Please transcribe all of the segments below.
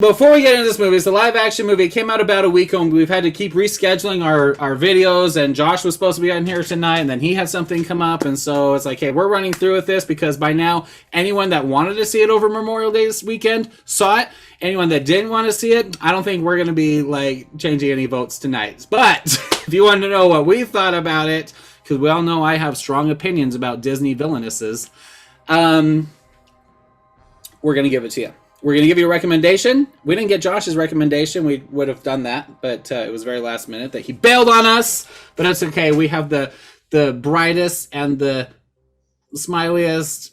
Before we get into this movie, it's a live action movie. It came out about a week ago. We've had to keep rescheduling our videos, and Josh was supposed to be on here tonight, and then he had something come up, and so it's like, hey, we're running through with this because by now, anyone that wanted to see it over Memorial Day this weekend saw it. Anyone that didn't want to see it, I don't think we're going to be like changing any votes tonight. But if you want to know what we thought about it, because we all know I have strong opinions about Disney villainesses, we're going to give it to you. We're going to give you a recommendation. We didn't get Josh's recommendation. We would have done that, but it was very last minute that he bailed on us. But it's okay. We have the brightest and the smiliest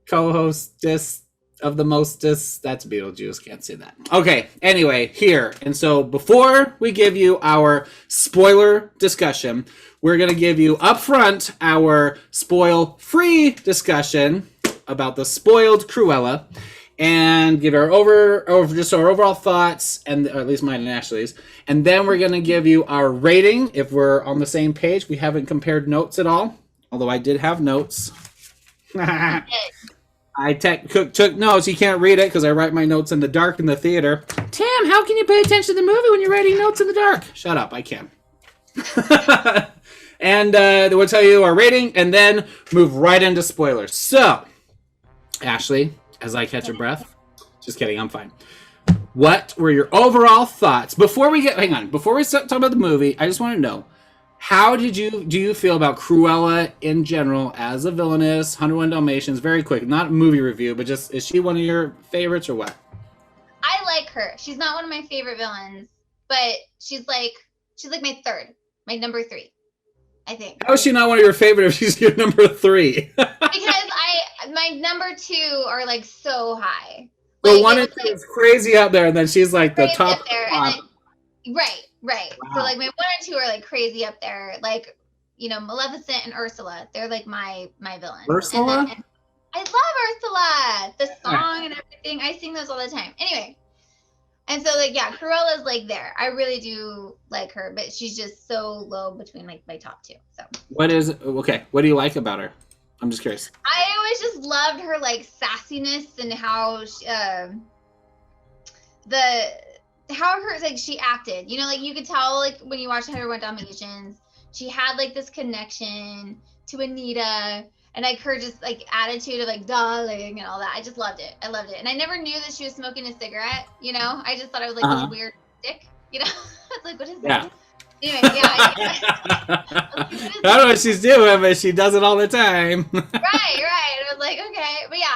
co-hostess of the mostest. That's Beetlejuice. Can't say that. Okay. Anyway, here. And so before we give you our spoiler discussion, we're going to give you up front our spoil-free discussion about the spoiled Cruella. And give our just our overall thoughts, and or at least mine and Ashley's. And then we're going to give you our rating if we're on the same page. We haven't compared notes at all, although I did have notes. I took notes. You can't read it because I write my notes in the dark in the theater. Tim, how can you pay attention to the movie when you're writing notes in the dark? Shut up, I can. And we'll tell you our rating, and then move right into spoilers. So, Ashley, as I catch a breath. Just kidding, I'm fine. What were your overall thoughts? Before we talk about the movie, I just want to know, how do you feel about Cruella in general as a villainess? 101 Dalmatians, very quick, not a movie review, but just, is she one of your favorites or what? I like her. She's not one of my favorite villains, but she's like my number 3, I think. How is she not one of your favorite if she's your number 3? Because my number 2 are like so high. The Like, 1 and 2 is crazy up there, and then she's like the top. Up there, and then, right. Wow. So like my 1 and 2 are like crazy up there. Like, Maleficent and Ursula, they're like my villains. Ursula? And I love Ursula, the song and everything. I sing those all the time. Anyway, and so like Cruella's like there. I really do like her, but she's just so low between like my top 2. So what do you like about her? I'm just curious. I always just loved her like sassiness and how she acted. Like you could tell like when you watch 101 Dalmatians, she had like this connection to Anita and like her just like attitude of like darling and all that. I just loved it. I loved it. And I never knew that she was smoking a cigarette, I just thought it was like this weird stick, I was like, what is that? Anyway, I don't know what she's doing, but she does it all the time. Right. I was like, okay. But yeah,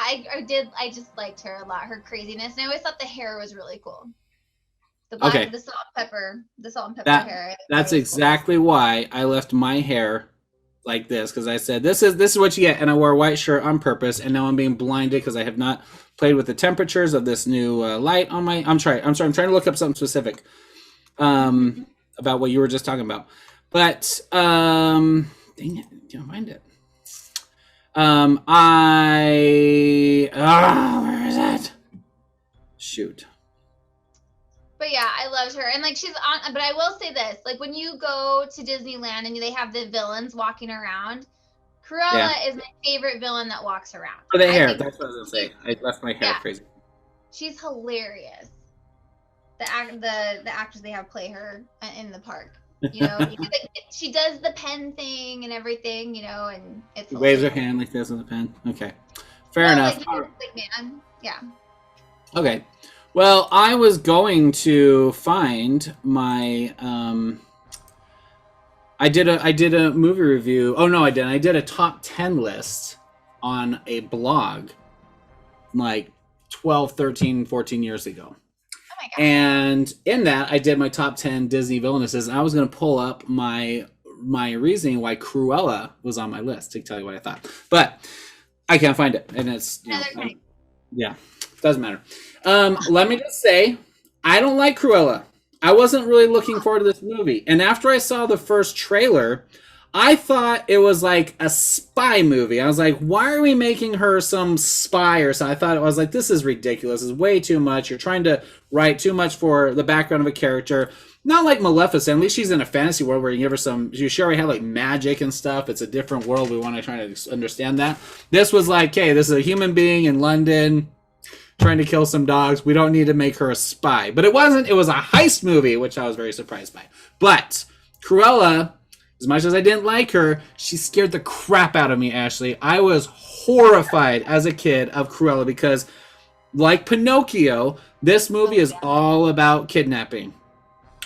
I just liked her a lot, her craziness. And I always thought the hair was really cool. The salt and pepper hair. That's exactly why I left my hair like this, because I said, this is what you get. And I wore a white shirt on purpose, and now I'm being blinded because I have not played with the temperatures of this new light on my... I'm trying to look up something specific. About what you were just talking about, but dang it, can't find it. Where is it? Shoot. But yeah, I loved her, and like she's on. But I will say this: like when you go to Disneyland and they have the villains walking around, Cruella is my favorite villain that walks around. For the hair, that's what I was gonna say. I left my hair crazy. She's hilarious. The actors they have play her in the park, she does the pen thing and everything, and it's she waves her hand like this with the pen. Okay, fair enough. Man, yeah. Okay, well, I was going to find my I did a movie review. Oh no, I didn't. I did a top 10 list on a blog like 12, 13, 14 years ago. And in that, I did my top 10 Disney villainesses, and I was going to pull up my reasoning why Cruella was on my list to tell you what I thought. But I can't find it, and it's... doesn't matter. Let me just say, I don't like Cruella. I wasn't really looking forward to this movie. And after I saw the first trailer, I thought it was like a spy movie. I was like, why are we making her some spy or something? I was like, this is ridiculous. This is way too much. You're trying to write too much for the background of a character. Not like Maleficent. At least she's in a fantasy world where you give her some... She already had like magic and stuff. It's a different world. We want to try to understand that. This was like, hey, this is a human being in London. trying to kill some dogs. We don't need to make her a spy. But it wasn't. It was a heist movie, which I was very surprised by. But Cruella, as much as I didn't like her, she scared the crap out of me, Ashley. I was horrified as a kid of Cruella because, like Pinocchio, this movie is all about kidnapping.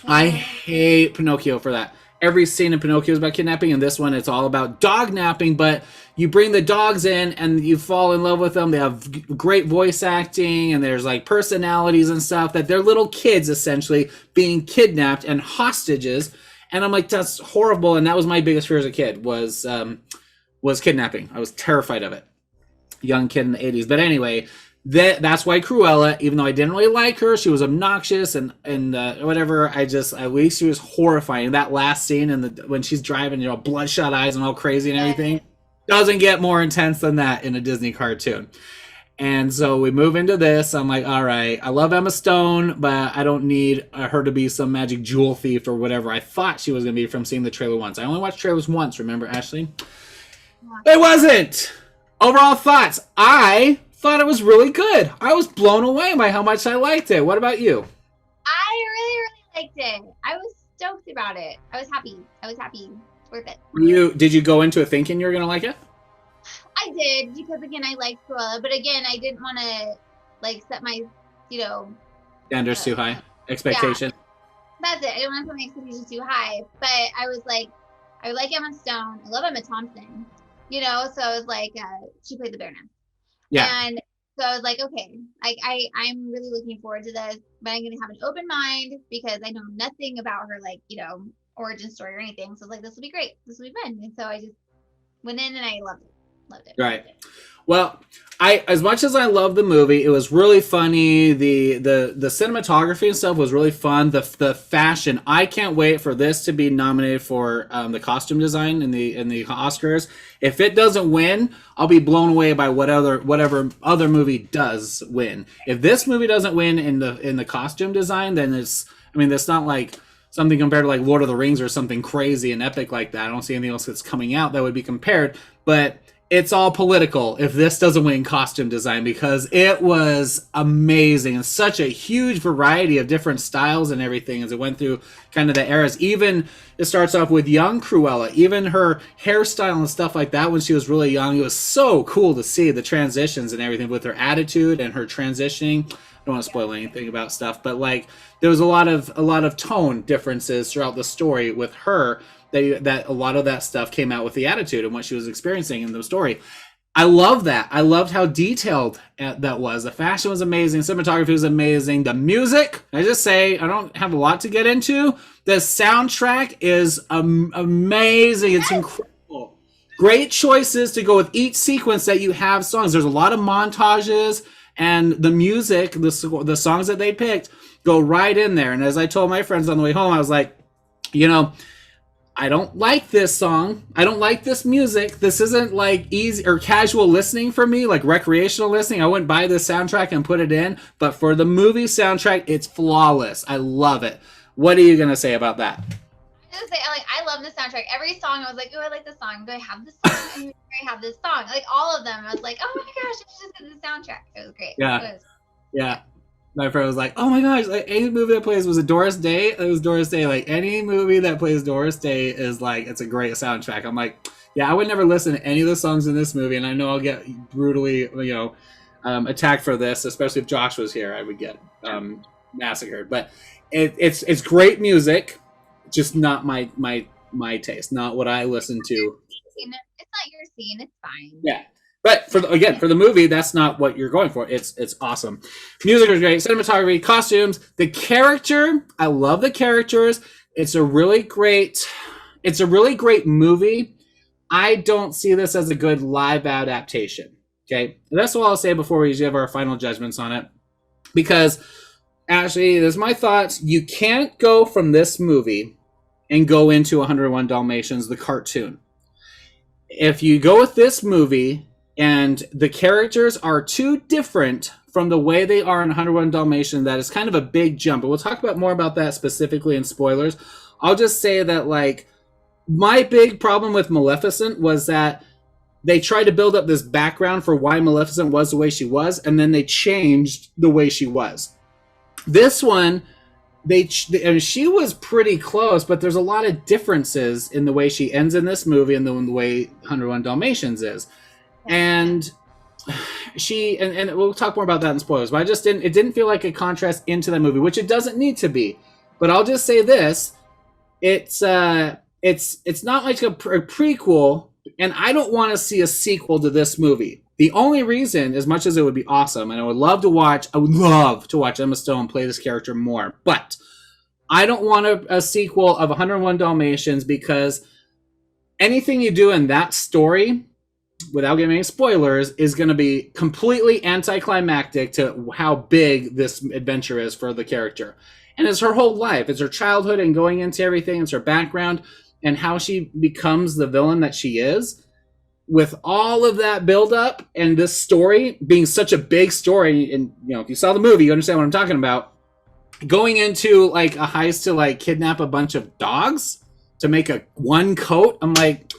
I hate Pinocchio for that. Every scene in Pinocchio is about kidnapping, and this one it's all about dog napping, but you bring the dogs in and you fall in love with them. They have great voice acting, and there's like personalities and stuff that they're little kids essentially being kidnapped and hostages. And I'm like, that's horrible. And that was my biggest fear as a kid was kidnapping. I was terrified of it. Young kid in the 80s. But anyway, that's why Cruella, even though I didn't really like her, she was obnoxious and whatever. At least she was horrifying. That last scene and when she's driving, bloodshot eyes and all crazy and everything, doesn't get more intense than that in a Disney cartoon. And so we move into this. I'm like, all right, I love Emma Stone, but I don't need her to be some magic jewel thief or whatever I thought she was going to be from seeing the trailer once. I only watched trailers once, remember, Ashley? It wasn't. Overall thoughts. I thought it was really good. I was blown away by how much I liked it. What about you? I really, really liked it. I was stoked about it. I was happy. It's worth it. Did you go into it thinking you were going to like it? I did, because again, I liked Cruella, but again, I didn't want to set my, standards too high. Expectation. Yeah, that's it. I didn't want to put my expectations too high, but I was like, I like Emma Stone. I love Emma Thompson, so I was like, she played the Baroness. Yeah. And so I was like, okay, I'm really looking forward to this, but I'm going to have an open mind because I know nothing about her, origin story or anything. So I was like, this will be great. This will be fun. And so I just went in and I loved it. Right. Well, as much as I love the movie, it was really funny. The cinematography and stuff was really fun. The fashion. I can't wait for this to be nominated for the costume design in the Oscars. If it doesn't win, I'll be blown away by whatever other movie does win. If this movie doesn't win in the costume design, then it's not like something compared to like Lord of the Rings or something crazy and epic like that. I don't see anything else that's coming out that would be compared, but it's all political if this doesn't win costume design, because it was amazing and such a huge variety of different styles and everything as it went through kind of the eras. Even it starts off with young Cruella, even her hairstyle and stuff like that when she was really young. It was so cool to see the transitions and everything with her attitude and her transitioning. I don't want to spoil anything about stuff, but there was a lot of tone differences throughout the story with her. That a lot of that stuff came out with the attitude and what she was experiencing in the story. I love that. I loved how detailed that was. The fashion was amazing. Cinematography was amazing. The music, I just say, I don't have a lot to get into. The soundtrack is amazing. It's incredible. Great choices to go with each sequence that you have songs. There's a lot of montages, and the music, the songs that they picked go right in there. And as I told my friends on the way home, I was like, I don't like this song. I don't like this music. This isn't like easy or casual listening for me, like recreational listening. I wouldn't buy this soundtrack and put it in, but for the movie soundtrack, it's flawless. I love it. What are you going to say about that? I was gonna say, I love the soundtrack. Every song, I was like, oh, I like this song. Do I have this song? Do I have this song? Like all of them, I was like, oh my gosh, I should just get the soundtrack. It was great. Yeah. Yeah. My friend was like, oh my gosh, like any movie that plays, was it Doris Day? It was Doris Day. Like any movie that plays Doris Day is like, it's a great soundtrack. I'm like, yeah, I would never listen to any of the songs in this movie, and I know I'll get brutally, attacked for this, especially if Josh was here, I would get massacred. But it's great music, just not my taste, not what I listen to. It's not your scene. It's fine. Yeah. But for the movie, that's not what you're going for. It's awesome. Music was great. Cinematography, costumes, the character. I love the characters. It's a really great movie. I don't see this as a good live adaptation. Okay, and that's all I'll say before we give our final judgments on it. Because actually, there's my thoughts. You can't go from this movie and go into 101 Dalmatians, the cartoon. If you go with this movie, and the characters are too different from the way they are in 101 Dalmatians, that is kind of a big jump. But we'll talk more about that specifically in spoilers. I'll just say that, my big problem with Maleficent was that they tried to build up this background for why Maleficent was the way she was, and then they changed the way she was. This one, I mean, she was pretty close, but there's a lot of differences in the way she ends in this movie and the way 101 Dalmatians is. And and we'll talk more about that in spoilers, but it didn't feel like a contrast into that movie, which it doesn't need to be. But I'll just say this, it's not like a prequel, and I don't want to see a sequel to this movie. The only reason, as much as it would be awesome, and I would love to watch Emma Stone play this character more, but I don't want a sequel of 101 Dalmatians, because anything you do in that story, without giving any spoilers, is going to be completely anticlimactic to how big this adventure is for the character. And it's her whole life. It's her childhood and going into everything. It's her background and how she becomes the villain that she is. With all of that buildup and this story being such a big story, and if you saw the movie, you understand what I'm talking about. Going into like a heist to like kidnap a bunch of dogs to make one coat, I'm like,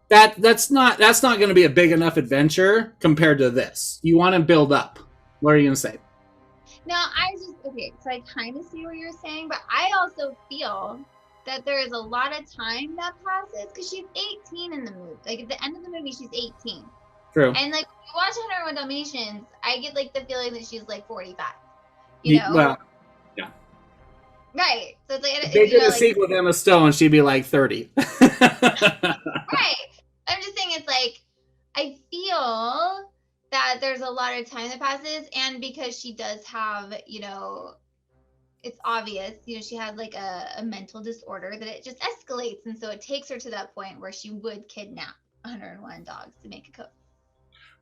that's not going to be a big enough adventure compared to this. You want to build up. What are you going to say? No, so I kind of see what you're saying, but I also feel that there is a lot of time that passes, because she's 18 in the movie. Like at the end of the movie, she's 18. True. And like when you watch 101 Dalmatians, I get like the feeling that she's like 45. Well, yeah. Right. So it's like if they did a sequel with Emma Stone, she'd be like 30. Right. I'm just saying, it's like, I feel that there's a lot of time that passes, and because she does have, it's obvious, she has like a mental disorder, that it just escalates, and so it takes her to that point where she would kidnap 101 dogs to make a coat.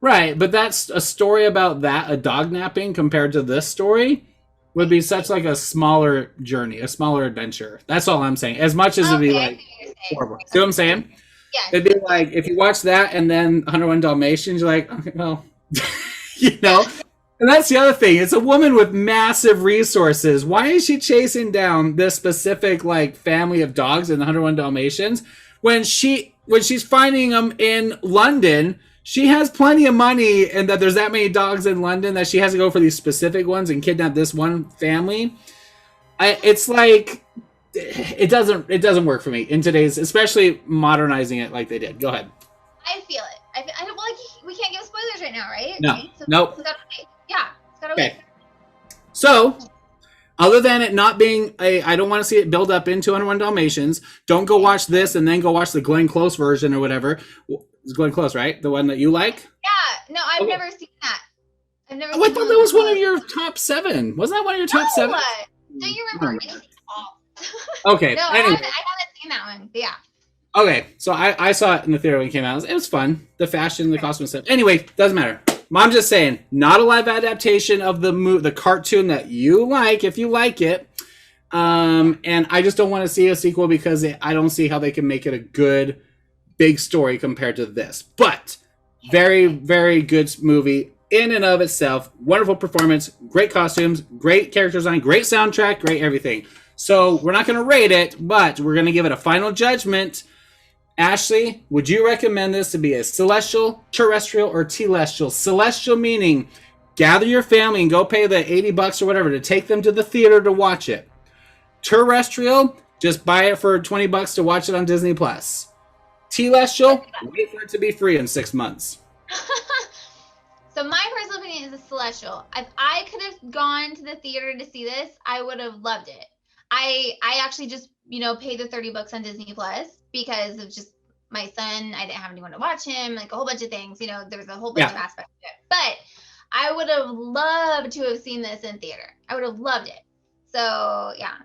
Right, but that's a story about a dog napping, compared to this story would be such like a smaller journey, a smaller adventure. That's all I'm saying. As much as it'd be like horrible. See what I'm saying? Yeah. It'd be like if you watch that and then 101 Dalmatians, you're like, okay, well, And that's the other thing. It's a woman with massive resources. Why is she chasing down this specific like family of dogs in 101 Dalmatians when she's finding them in London? She has plenty of money, and that there's that many dogs in London that she has to go for these specific ones and kidnap this one family. It's like it doesn't work for me in today's, especially modernizing it like they did. Go ahead. I feel it. We can't give spoilers right now, right? No. Right? So nope. It's gotta wait. Yeah. It's gotta wait. So, other than it not being I don't want to see it build up into 101 Dalmatians. Don't go watch this and then go watch the Glenn Close version or whatever. It's Glenn Close, right? The one that you like? Yeah. No, I've never seen that. I thought that was one of your top 7. Wasn't that one of your top 7? Do you remember? Okay. No, anyway. I haven't seen that one. But yeah. Okay, so I saw it in the theater when it came out. It was fun. The fashion, the costume stuff. Anyway, doesn't matter. I'm just saying, not a live adaptation of the cartoon that you like, if you like it. And I just don't want to see a sequel, because I don't see how they can make it a good, big story compared to this. But very, very good movie in and of itself. Wonderful performance, great costumes, great character design, great soundtrack, great everything. So we're not going to rate it, but we're going to give it a final judgment. Ashley, would you recommend this to be a celestial, terrestrial, or telestial? Celestial meaning gather your family and go pay the $80 or whatever to take them to the theater to watch it. Terrestrial, just buy it for $20 to watch it on Disney Plus. Telestial, wait for it to be free in 6 months. So my personal opinion is a celestial. If I could have gone to the theater to see this, I would have loved it. I actually just paid the $30 on Disney Plus because of just my son. I didn't have anyone to watch him, like a whole bunch of things. There was a whole bunch of aspects of it. But I would have loved to have seen this in theater. I would have loved it. So yeah.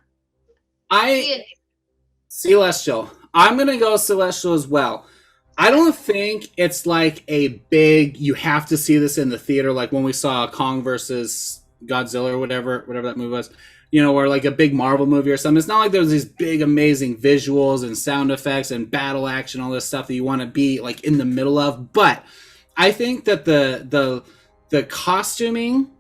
Celestial. I'm gonna go Celestial as well. I don't think it's like a big, you have to see this in the theater, like when we saw Kong versus Godzilla or whatever that movie was. Or like a big Marvel movie or something. It's not like there's these big, amazing visuals and sound effects and battle action, all this stuff that you want to be like in the middle of. But I think that the costuming,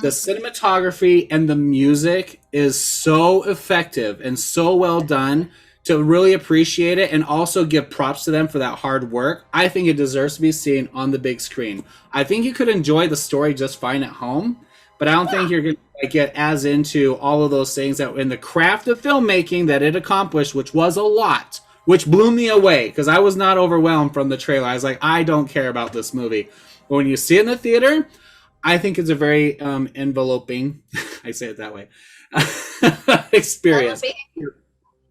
the cinematography, and the music is so effective and so well done to really appreciate it and also give props to them for that hard work, I think it deserves to be seen on the big screen. I think you could enjoy the story just fine at home, but I don't think you're going to get as into all of those things that in the craft of filmmaking that it accomplished, which was a lot, which blew me away because I was not overwhelmed from the trailer. I was like, I don't care about this movie. But when you see it in the theater, I think it's a very enveloping, I say it that way, experience.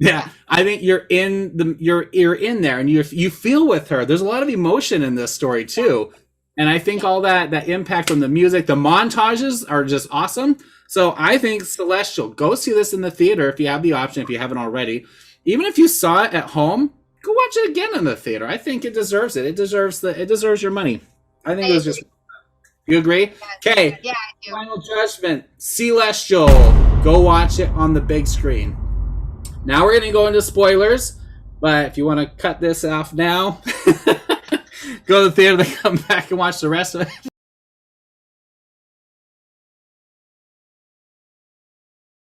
Yeah, I think you're in there and you feel with her. There's a lot of emotion in this story too. And I think all that impact from the music, the montages are just awesome. So I think Celestial, go see this in the theater if you have the option, if you haven't already. Even if you saw it at home, go watch it again in the theater. I think it deserves it. It deserves your money. I think it was just. You agree? Okay. Yeah, I do. Final judgment. Celestial. Go watch it on the big screen. Now we're going to go into spoilers, but if you want to cut this off now, go to the theater, then come back and watch the rest of it.